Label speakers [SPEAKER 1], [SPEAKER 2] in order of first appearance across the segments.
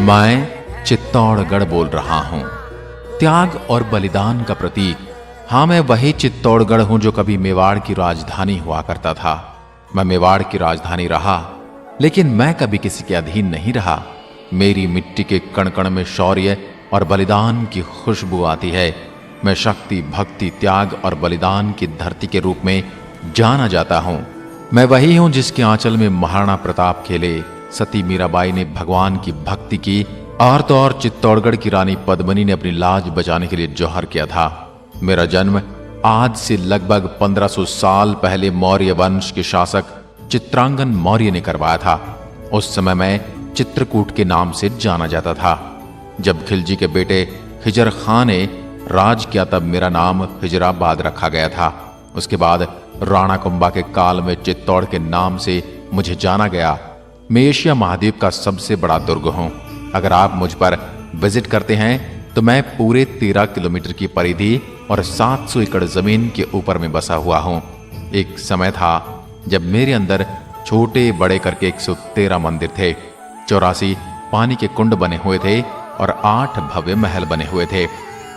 [SPEAKER 1] मैं चित्तौड़गढ़ बोल रहा हूं, त्याग और बलिदान का प्रतीक। हां, मैं वही चित्तौड़गढ़ हूं जो कभी मेवाड़ की राजधानी हुआ करता था। मैं मेवाड़ की राजधानी रहा, लेकिन मैं कभी किसी के अधीन नहीं रहा। मेरी मिट्टी के कण कण में शौर्य और बलिदान की खुशबू आती है। मैं शक्ति, भक्ति, त्याग और बलिदान की धरती के रूप में जाना जाता हूं। मैं वही हूं जिसके आंचल में महाराणा प्रताप खेले, सती मीराबाई ने भगवान की भक्ति की, और तो और चित्तौड़गढ़ की रानी पद्मिनी ने अपनी लाज बचाने के लिए जौहर किया था। मेरा जन्म आज से लगभग 1500 साल पहले मौर्य वंश के शासक चित्रांगन मौर्य ने करवाया था। उस समय मैं चित्रकूट के नाम से जाना जाता था। जब खिलजी के बेटे हिजर खां ने राज किया तब मेरा नाम हिजराबाद रखा गया था। उसके बाद राणा कुंभा के काल में चित्तौड़ के नाम से मुझे जाना गया। मैं एशिया महाद्वीप का सबसे बड़ा दुर्ग हूं। अगर आप मुझ पर विजिट करते हैं तो मैं पूरे 13 किलोमीटर की परिधि और 700 एकड़ जमीन के ऊपर में बसा हुआ हूं। एक समय था जब मेरे अंदर छोटे बड़े करके 113 मंदिर थे, 84 पानी के कुंड बने हुए थे और 8 भव्य महल बने हुए थे।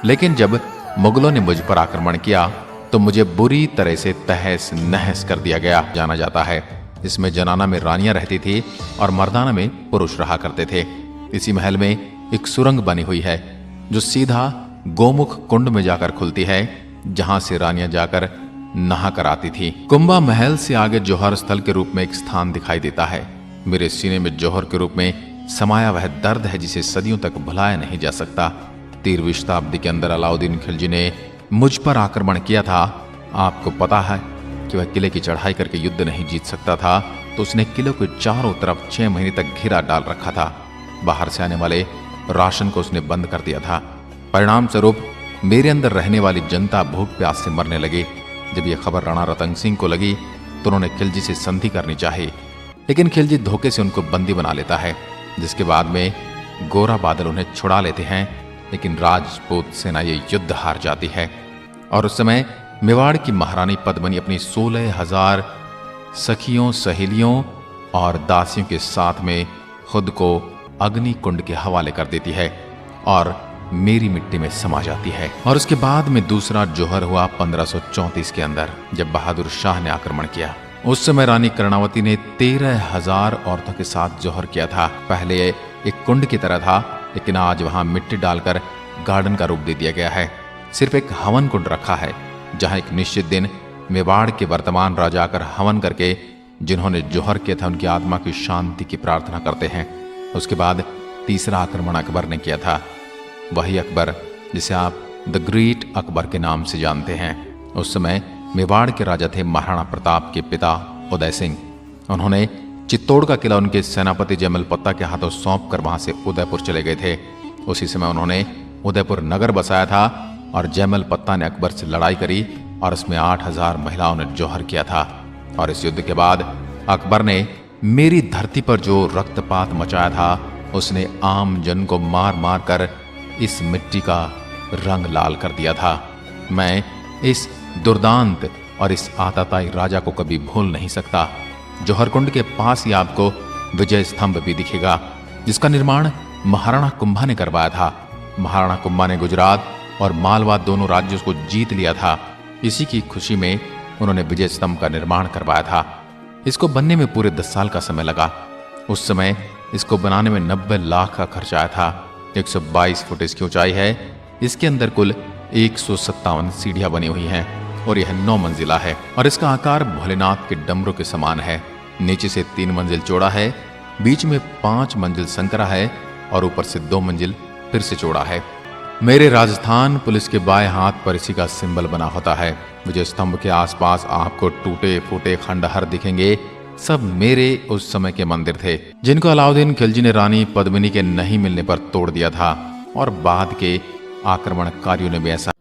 [SPEAKER 1] लेकिन जब मुगलों ने मुझ पर आक्रमण किया तो मुझे बुरी तरह से तहस नहस कर दिया गया। जाना जाता है इसमें जनाना में रानियां रहती थी और मर्दाना में पुरुष रहा करते थे। इसी महल में एक सुरंग बनी हुई है जो सीधा गोमुख कुंड में जाकर खुलती है, जहां से रानियां जाकर नहा कर आती थी। कुंभा महल से आगे जौहर स्थल के रूप में एक स्थान दिखाई देता है। मेरे सीने में जौहर के रूप में समाया वह दर्द है जिसे सदियों तक भुलाया नहीं जा सकता। 13वीं शताब्दी के अंदर अलाउद्दीन खिलजी ने मुझ पर आक्रमण किया था। आपको पता है कि वह किले की चढ़ाई करके युद्ध नहीं जीत सकता था, तो उसने किले के चारों तरफ 6 महीने तक घेरा डाल रखा था। बाहर से आने वाले राशन को उसने बंद कर दिया था। परिणाम स्वरूप मेरे अंदर रहने वाली जनता भूख प्यास से मरने लगी। जब यह खबर राणा रतन सिंह को लगी तो उन्होंने खिलजी से संधि करनी चाहिए, लेकिन खिलजी धोखे से उनको बंदी बना लेता है, जिसके बाद में गोरा बादल उन्हें छुड़ा लेते हैं। लेकिन राजपूत सेना ये युद्ध हार जाती है और उस समय मेवाड़ की महारानी पद्मिनी अपनी 16,000 सखियों, सहेलियों और दासियों के साथ में खुद को अग्नि कुंड के हवाले कर देती है और मेरी मिट्टी में समा जाती है। और उसके बाद में दूसरा जौहर हुआ 1534 के अंदर, जब बहादुर शाह ने आक्रमण किया। उस समय रानी कर्णावती ने 13,000 औरतों के साथ जौहर किया था। पहले एक कुंड की तरह था, लेकिन आज वहां मिट्टी डालकर गार्डन का रूप दे दिया गया है। सिर्फ एक हवन कुंड रखा है, जहां एक निश्चित दिन मेवाड़ के वर्तमान राजा आकर हवन करके जिन्होंने जौहर किया था उनकी आत्मा की शांति की प्रार्थना करते हैं। उसके बाद तीसरा आक्रमण अकबर ने किया था, वही अकबर जिसे आप द ग्रेट अकबर के नाम से जानते हैं। उस समय मेवाड़ के राजा थे महाराणा प्रताप के पिता उदय सिंह। उन्होंने चित्तौड़ का किला उनके सेनापति जयमल पत्ता के हाथों सौंप कर वहां से उदयपुर चले गए थे। उसी समय उन्होंने उदयपुर नगर बसाया था और जयमल पत्ता ने अकबर से लड़ाई करी और इसमें 8,000 महिलाओं ने जौहर किया था। और इस युद्ध के बाद अकबर ने मेरी धरती पर जो रक्तपात मचाया था, उसने आम जन को मार मार कर इस मिट्टी का रंग लाल कर दिया था। मैं इस दुर्दांत और इस आताताई राजा को कभी भूल नहीं सकता। जौहर कुंड के पास ही आपको विजय स्तंभ भी दिखेगा, जिसका निर्माण महाराणा कुंभा ने करवाया था। महाराणा कुंभा ने गुजरात और मालवा दोनों राज्यों को जीत लिया था। इसी की खुशी में उन्होंने विजय स्तंभ का निर्माण करवाया था। इसको बनने में पूरे 10 साल का समय लगा। उस समय इसको बनाने में 90 लाख का खर्च आया था। 122 फुट इसकी ऊंचाई है। इसके अंदर कुल 157 सीढ़ियां बनी हुई हैं और यह 9 मंजिला है और इसका आकार भोलेनाथ के डमरू के समान है। नीचे से 3 मंजिल चौड़ा है, बीच में 5 मंजिल संकरा है और ऊपर से 2 मंजिल फिर से चौड़ा है। मेरे राजस्थान पुलिस के बाएं हाथ पर इसी का सिंबल बना होता है। विजय स्तंभ के आसपास आपको टूटे फूटे खंडहर दिखेंगे। सब मेरे उस समय के मंदिर थे, जिनको अलाउद्दीन खिलजी ने रानी पद्मिनी के नहीं मिलने पर तोड़ दिया था और बाद के आक्रमणकारियों ने भी ऐसा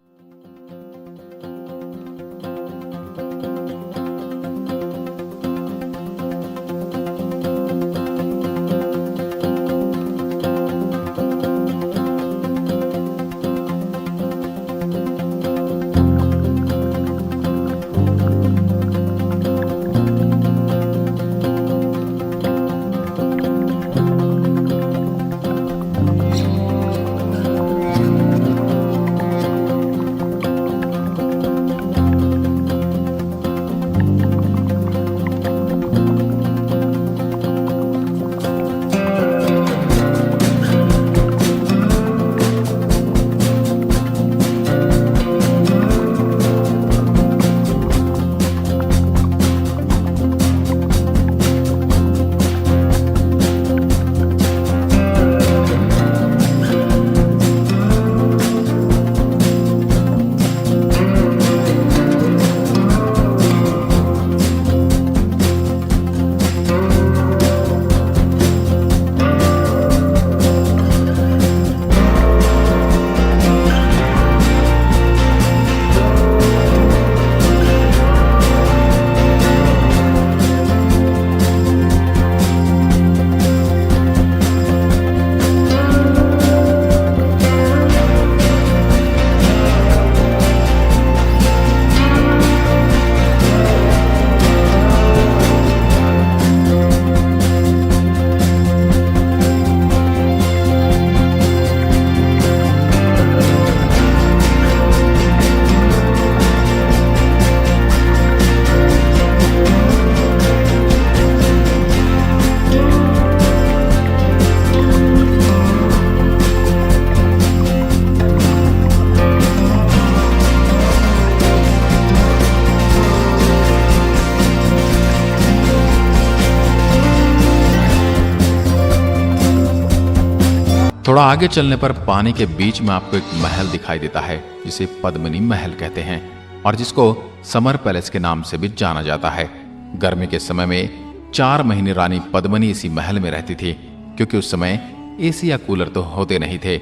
[SPEAKER 1] थोड़ा आगे चलने पर पानी के बीच में आपको एक महल दिखाई देता है जिसे पद्मिनी महल कहते हैं और जिसको समर पैलेस के नाम से भी जाना जाता है। गर्मी के समय में 4 महीने रानी पद्मिनी इसी महल में रहती थी, क्योंकि उस समय एसी या कूलर तो होते नहीं थे,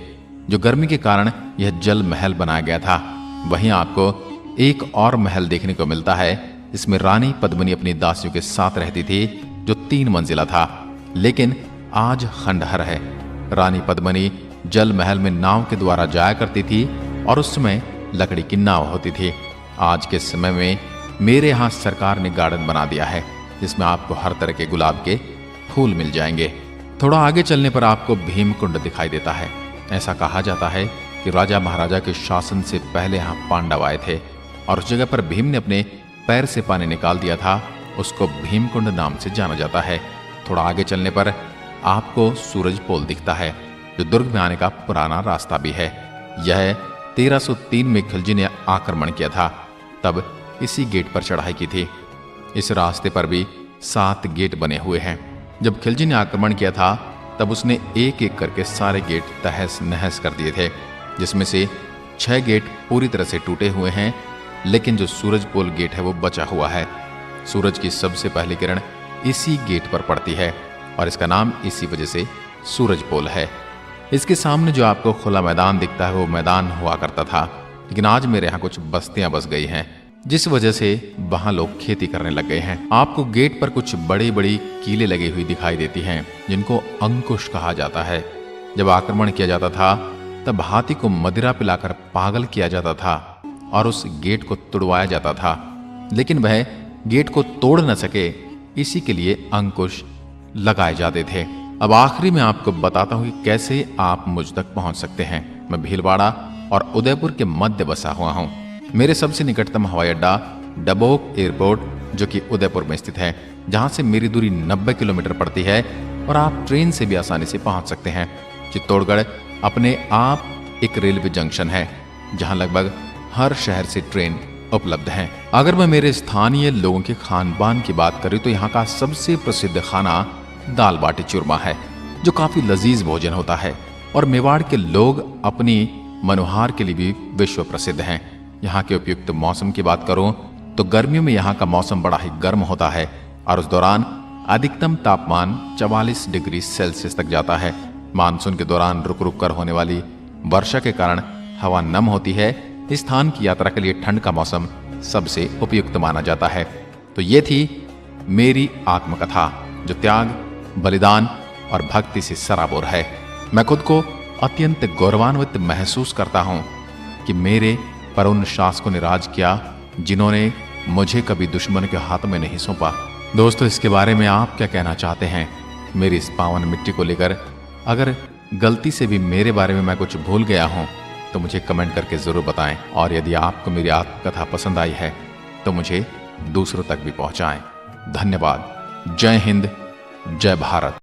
[SPEAKER 1] जो गर्मी के कारण यह जल महल बनाया गया था। वहीं आपको एक और महल देखने को मिलता है, इसमें रानी पद्मिनी अपनी दासियों के साथ रहती थी, जो 3 मंजिला था, लेकिन आज खंडहर है। रानी पद्मिनी जल महल में नाव के द्वारा जाया करती थी और उस समय लकड़ी की नाव होती थी। आज के समय में मेरे यहाँ सरकार ने गार्डन बना दिया है, जिसमें आपको हर तरह के गुलाब के फूल मिल जाएंगे। थोड़ा आगे चलने पर आपको भीमकुंड दिखाई देता है। ऐसा कहा जाता है कि राजा महाराजा के शासन से पहले यहाँ पांडव आए थे और उस जगह पर भीम ने अपने पैर से पानी निकाल दिया था। उसको भीमकुंड नाम से जाना जाता है। थोड़ा आगे चलने पर आपको सूरज पोल दिखता है, जो दुर्ग में आने का पुराना रास्ता भी है। यह 1303 में खिलजी ने आक्रमण किया था, तब इसी गेट पर चढ़ाई की थी। इस रास्ते पर भी 7 गेट बने हुए हैं। जब खिलजी ने आक्रमण किया था तब उसने एक एक करके सारे गेट तहस नहस कर दिए थे, जिसमें से 6 गेट पूरी तरह से टूटे हुए हैं, लेकिन जो सूरज पोल गेट है वो बचा हुआ है। सूरज की सबसे पहली किरण इसी गेट पर पड़ती है और इसका नाम इसी वजह से सूरज पोल है। इसके सामने जो आपको खुला मैदान दिखता है वो मैदान हुआ करता था, लेकिन आज मेरे यहाँ कुछ बस्तियां बस गई हैं, जिस वजह से वहां लोग खेती करने लग गए हैं। आपको गेट पर कुछ बड़ी बड़ी कीलें लगी हुई दिखाई देती हैं, जिनको अंकुश कहा जाता है। जब आक्रमण किया जाता था तब हाथी को मदिरा पिलाकर पागल किया जाता था और उस गेट को तुड़वाया जाता था, लेकिन वह गेट को तोड़ न सके, इसी के लिए अंकुश लगाए जाते थे। अब आखिरी में आपको बताता हूं कि कैसे आप मुझ तक पहुंच सकते हैं। मैं भीलवाड़ा और उदयपुर के मध्य बसा हुआ हूं। मेरे सबसे निकटतम हवाई अड्डा डबोक एयरपोर्ट, जो कि उदयपुर में स्थित है, जहां से मेरी दूरी 90 किलोमीटर पड़ती है और आप ट्रेन से भी आसानी से पहुंच सकते हैं। चित्तौड़गढ़ अपने आप एक रेलवे जंक्शन है, जहां लगभग हर शहर से ट्रेन उपलब्ध हैं। अगर मैं मेरे स्थानीय लोगों के खान पान की बात करूं तो यहाँ का सबसे प्रसिद्ध खाना दाल बाटी चूरमा है, जो काफी लजीज भोजन होता है और मेवाड़ के लोग अपनी मनोहार के लिए भी विश्व प्रसिद्ध हैं। यहाँ के उपयुक्त मौसम की बात करूं तो गर्मियों में यहाँ का मौसम बड़ा ही गर्म होता है और उस दौरान अधिकतम तापमान 44 डिग्री सेल्सियस तक जाता है। मानसून के दौरान रुक रुक कर होने वाली वर्षा के कारण हवा नम होती है। इस स्थान की यात्रा के लिए ठंड का मौसम सबसे उपयुक्त माना जाता है। तो ये थी मेरी आत्मकथा, जो त्याग, बलिदान और भक्ति से सराबोर है। मैं खुद को अत्यंत गौरवान्वित महसूस करता हूं कि मेरे पर उन शासकों ने राज किया जिन्होंने मुझे कभी दुश्मन के हाथ में नहीं सौंपा। दोस्तों, इसके बारे में आप क्या कहना चाहते हैं? मेरी इस पावन मिट्टी को लेकर अगर गलती से भी मेरे बारे में मैं कुछ भूल गया हूं तो मुझे कमेंट करके जरूर बताएं, और यदि आपको मेरी आत्मकथा पसंद आई है तो मुझे दूसरों तक भी पहुंचाएं। धन्यवाद। जय हिंद, जय भारत।